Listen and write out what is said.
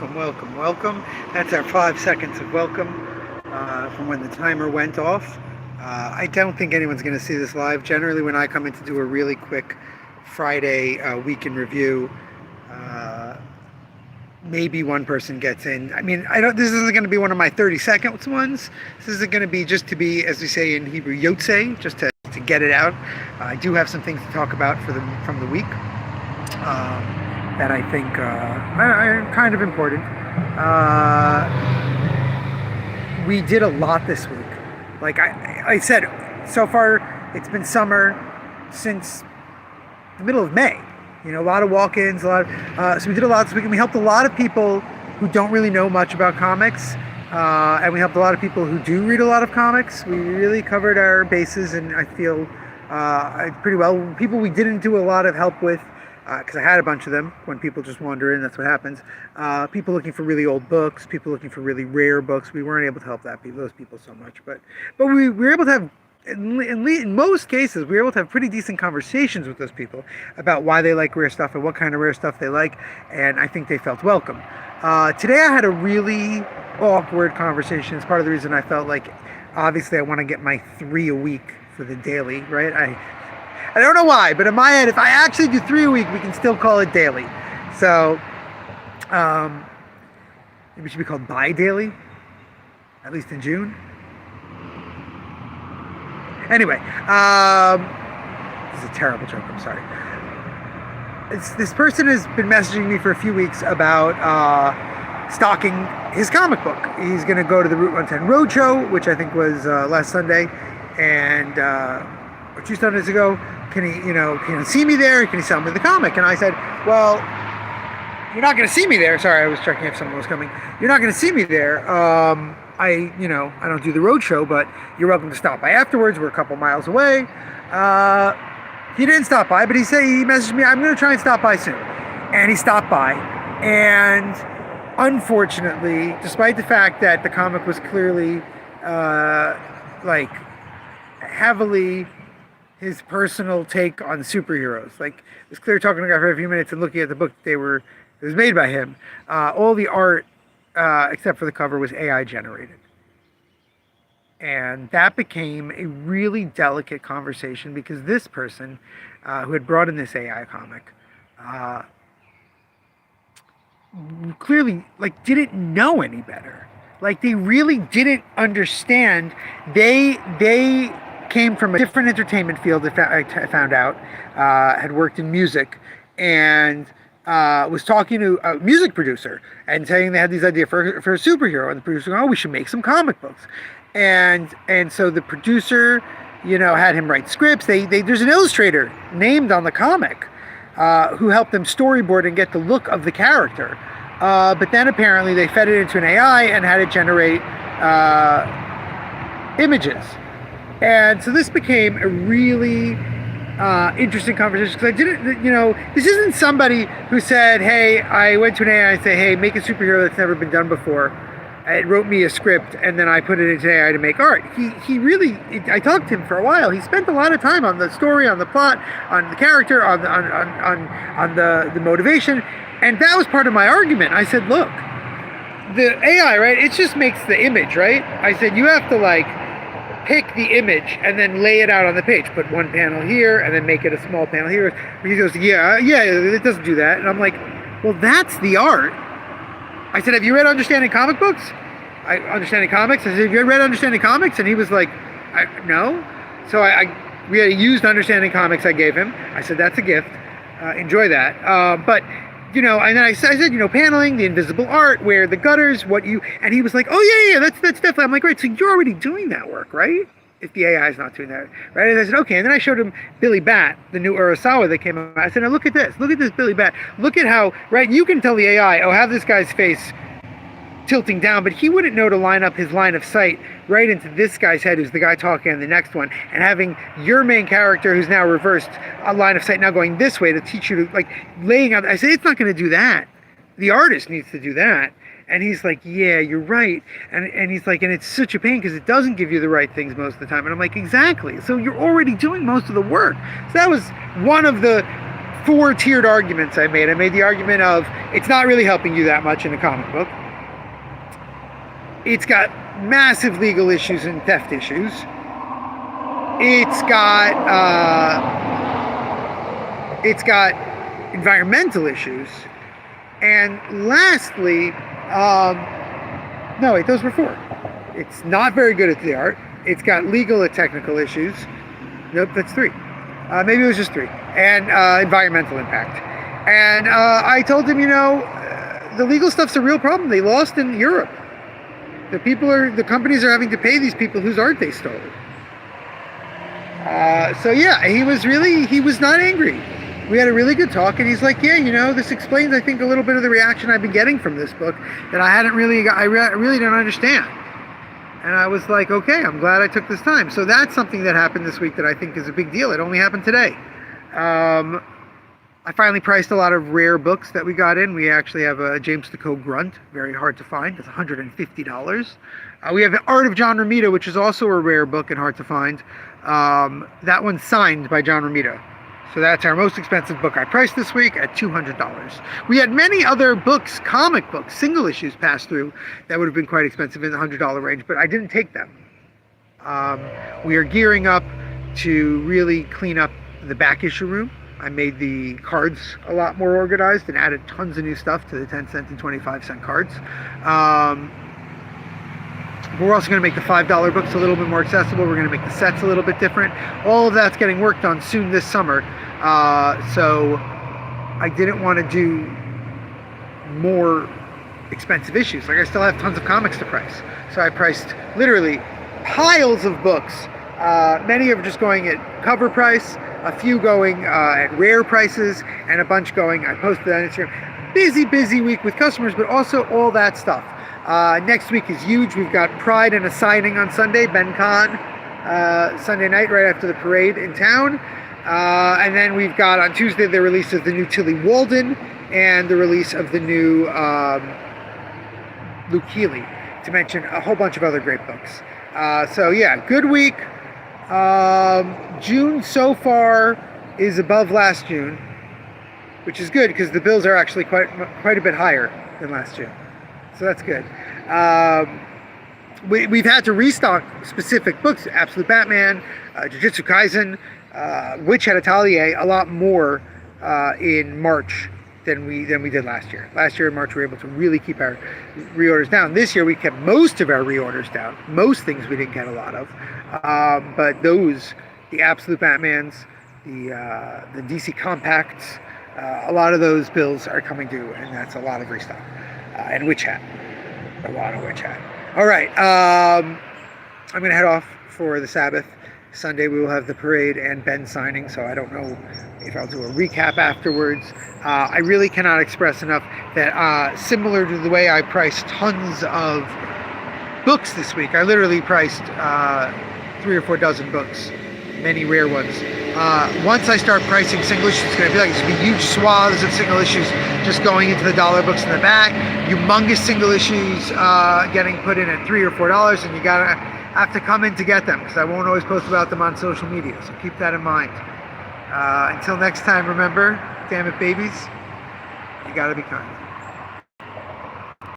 welcome. That's our 5 seconds of welcome from when the timer went off. I don't think anyone's going to see this live. Generally, when I come in to do a really quick Friday week in review, maybe one person gets in. I mean, I don't. This isn't going to be one of my 30-second ones. This is going to be just to be, as we say in Hebrew, yotzei, just to get it out. I do have some things to talk about from the week. That I think are kind of important. We did a lot this week. Like I said, so far it's been summer since the middle of May. You know, a lot of walk-ins, so we did a lot this week, and we helped a lot of people who don't really know much about comics, and we helped a lot of people who do read a lot of comics. We really covered our bases, and I feel pretty well. People we didn't do a lot of help with, because I had a bunch of them. When people just wander in, that's what happens. People looking for really old books, people looking for really rare books. We weren't able to help those people so much, but we were able to have, in most cases, we were able to have pretty decent conversations with those people about why they like rare stuff and what kind of rare stuff they like, and I think they felt welcome. Today I had a really awkward conversation. It's part of the reason I felt like, obviously, I want to get my 3 a week for the daily, right? I don't know why, but in my head, if I actually do 3 a week, we can still call it daily. So, maybe it should be called bi-daily, at least in June. Anyway, this is a terrible joke, I'm sorry. This person has been messaging me for a few weeks about stocking his comic book. He's going to go to the Route 110 Roadshow, which I think was last Sunday, and or 2 Sundays ago. Can he see me there? Can he sell me the comic? And I said, well, you're not going to see me there. Sorry, I was checking if someone was coming. You're not going to see me there. I don't do the road show, but you're welcome to stop by afterwards. We're a couple miles away. He didn't stop by, but he messaged me, I'm going to try and stop by soon. And he stopped by. And unfortunately, despite the fact that the comic was clearly, heavily his personal take on superheroes. Like, it was clear talking to the guy for a few minutes and looking at the book it was made by him. All the art, except for the cover, was AI generated. And that became a really delicate conversation because this person who had brought in this AI comic clearly didn't know any better. Like, they really didn't understand. They came from a different entertainment field, I found out, had worked in music, and was talking to a music producer and saying they had these ideas for a superhero, and the producer going, we should make some comic books. And so the producer, had him write scripts. There's an illustrator named on the comic who helped them storyboard and get the look of the character. But then apparently they fed it into an AI and had it generate images. And so this became a really interesting conversation because I didn't, this isn't somebody who said, hey, I went to an AI and say, hey, make a superhero that's never been done before. It wrote me a script and then I put it into AI to make art. He really, I talked to him for a while. He spent a lot of time on the story, on the plot, on the character, on the motivation. And that was part of my argument. I said, look, the AI, right, it just makes the image, right? I said, you have to pick the image and then lay it out on the page. Put one panel here and then make it a small panel here. He goes, yeah, it doesn't do that. And I'm like, well, that's the art. I said, have you read Understanding Comic Books? Understanding Comics? I said, have you read Understanding Comics? And he was like, no. So we had used Understanding Comics I gave him. I said, that's a gift. Enjoy that. But and then I said, paneling, the invisible art, where the gutters, and he was like, oh yeah, that's definitely, I'm like, right, so you're already doing that work, right? If the AI is not doing that, right? And I said, okay, and then I showed him Billy Bat, the new Urasawa that came out. I said, now look at this Billy Bat. Look at how, right, you can tell the AI, have this guy's face tilting down, but he wouldn't know to line up his line of sight right into this guy's head, who's the guy talking in the next one, and having your main character, who's now reversed, a line of sight now going this way to teach you to, laying out. I said, it's not going to do that. The artist needs to do that. And he's like, yeah, you're right. And he's like, and it's such a pain because it doesn't give you the right things most of the time. And I'm like, exactly. So you're already doing most of the work. So that was one of the four tiered arguments I made. I made the argument of it's not really helping you that much in a comic book. It's got massive legal issues and theft issues. It's got environmental issues. And lastly, no, wait, those were four. It's not very good at the art. It's got legal and technical issues. Nope, that's three. Maybe it was just three. And environmental impact. And I told him, the legal stuff's a real problem. They lost in Europe. The companies are having to pay these people whose art they stole. So yeah, he was not angry. We had a really good talk, and he's like, yeah, this explains, I think, a little bit of the reaction I've been getting from this book that I really don't understand. And I was like, okay, I'm glad I took this time. So that's something that happened this week that I think is a big deal. It only happened today. I finally priced a lot of rare books that we got in. We actually have a James Decaux Grunt, very hard to find. It's $150. We have The Art of John Romita, which is also a rare book and hard to find. That one's signed by John Romita. So that's our most expensive book I priced this week at $200. We had many other books, comic books, single issues pass through that would have been quite expensive in the $100 range, but I didn't take them. We are gearing up to really clean up the back issue room. I made the cards a lot more organized and added tons of new stuff to the 10-cent and 25-cent cards. We're also going to make the $5 books a little bit more accessible. We're going to make the sets a little bit different. All of that's getting worked on soon this summer. So I didn't want to do more expensive issues. Like, I still have tons of comics to price. So I priced literally piles of books. Many are just going at cover price, a few going at rare prices, and a bunch going, I posted on Instagram. Busy week with customers, but also all that stuff. Next week is huge. We've got Pride and a signing on Sunday, Ben Kahn, Sunday night right after the parade in town. And then we've got on Tuesday the release of the new Tilly Walden and the release of the new Luke Healy, to mention a whole bunch of other great books. So yeah, good week. June so far is above last June, which is good because the bills are actually quite a bit higher than last June. So that's good. We've had to restock specific books, Absolute Batman, Jujutsu Kaisen, Witch Hat Atelier, a lot more in March than we did last year. Last year in March we were able to really keep our reorders down. This year we kept most of our reorders down. Most things we didn't get a lot of. But those, the Absolute Batmans, the DC Compacts, a lot of those bills are coming due, and that's a lot of restock. And Witch Hat. A lot of Witch Hat. All right. I'm going to head off for the Sabbath. Sunday we will have the parade and Ben signing, so I don't know if I'll do a recap afterwards. I really cannot express enough that similar to the way I priced tons of books this week, I literally priced 3 or 4 dozen books, many rare ones. Once I start pricing single issues, it's going to be like it's huge swaths of single issues just going into the dollar books in the back. Humongous single issues getting put in at $3 or $4, and you gotta have to come in to get them because I won't always post about them on social media. So keep that in mind. Until next time, remember, damn it, babies, you gotta be kind.